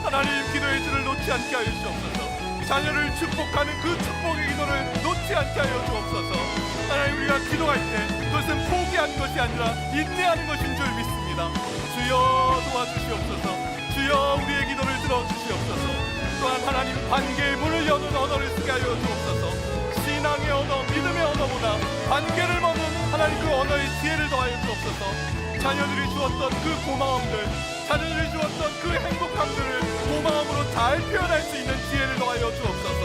하나님, 기도의 줄을 놓지 않게 하여 주옵소서. 자녀를 축복하는 그 축복의 기도를 놓지 않게 하여 주옵소서. 하나님, 우리가 기도할 때 그것은 포기하는 것이 아니라 인내하는 것인 줄 믿습니다. 주여 도와주시옵소서. 주여 우리의 기도를 들어주시옵소서. 또한 하나님, 관계의 문을 여는 언어를 쓰게 하여 주옵소서. 신앙의 언어, 믿음의 언어보다 관계를 머는 하나님 그 언어의 지혜를 더하여 주옵소서. 자녀들이 주었던 그 고마움들, 자녀들이 주었던 그 행복함들을 고마움으로 잘 표현할 수 있는 지혜를 더하여 주옵소서.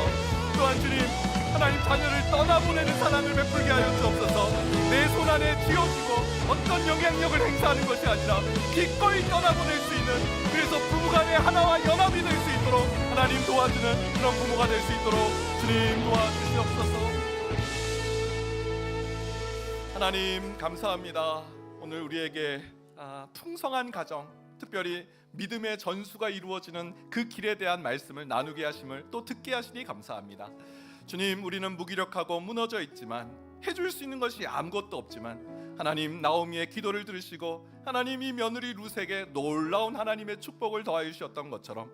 또한 주님, 하나님, 자녀를 떠나보내는 사랑을 베풀게 하여 주옵소서. 내 손 안에 쥐어주고 어떤 영향력을 행사하는 것이 아니라 기꺼이 떠나보낼 수 있는, 그래서 부부간의 하나와 연합이 될 수 있도록 하나님 도와주는 그런 부모가 될 수 있도록 주님 도와주시옵소서. 하나님 감사합니다. 오늘 우리에게 풍성한 가정, 특별히 믿음의 전수가 이루어지는 그 길에 대한 말씀을 나누게 하심을 또 듣게 하시니 감사합니다. 주님, 우리는 무기력하고 무너져 있지만, 해줄 수 있는 것이 아무것도 없지만 하나님 나오미의 기도를 들으시고 하나님 이 며느리 룻에게 놀라운 하나님의 축복을 더하여 주셨던 것처럼,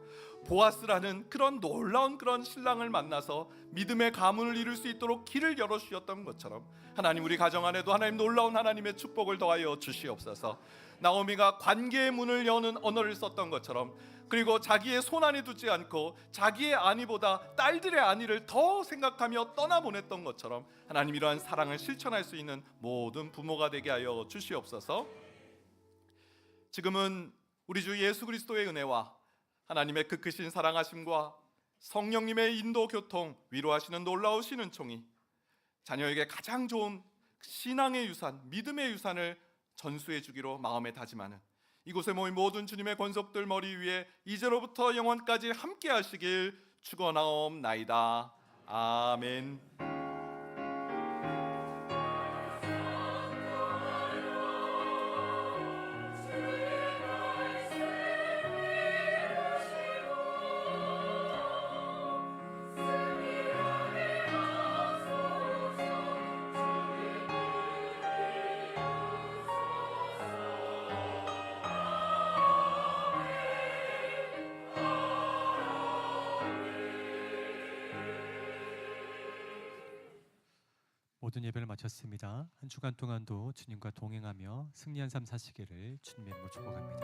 보아스라는 그런 놀라운 그런 신랑을 만나서 믿음의 가문을 이룰 수 있도록 길을 열어주셨던 것처럼, 하나님 우리 가정 안에도 하나님 놀라운 하나님의 축복을 더하여 주시옵소서. 나오미가 관계의 문을 여는 언어를 썼던 것처럼, 그리고 자기의 손 안에 두지 않고 자기의 안위보다 딸들의 안위를 더 생각하며 떠나보냈던 것처럼, 하나님 이러한 사랑을 실천할 수 있는 모든 부모가 되게 하여 주시옵소서. 지금은 우리 주 예수 그리스도의 은혜와 하나님의 그 크신 사랑하심과 성령님의 인도 교통, 위로하시는 놀라우신 은총이 자녀에게 가장 좋은 신앙의 유산, 믿음의 유산을 전수해 주기로 마음에 다짐하는 이곳에 모인 모든 주님의 권속들 머리 위에 이제로부터 영원까지 함께 하시길 축원하옵나이다. 아멘. 모든 예배를 마쳤습니다. 한 주간 동안도 주님과 동행하며 승리한 삶 사시기를 주님의 이름으로 축복합니다.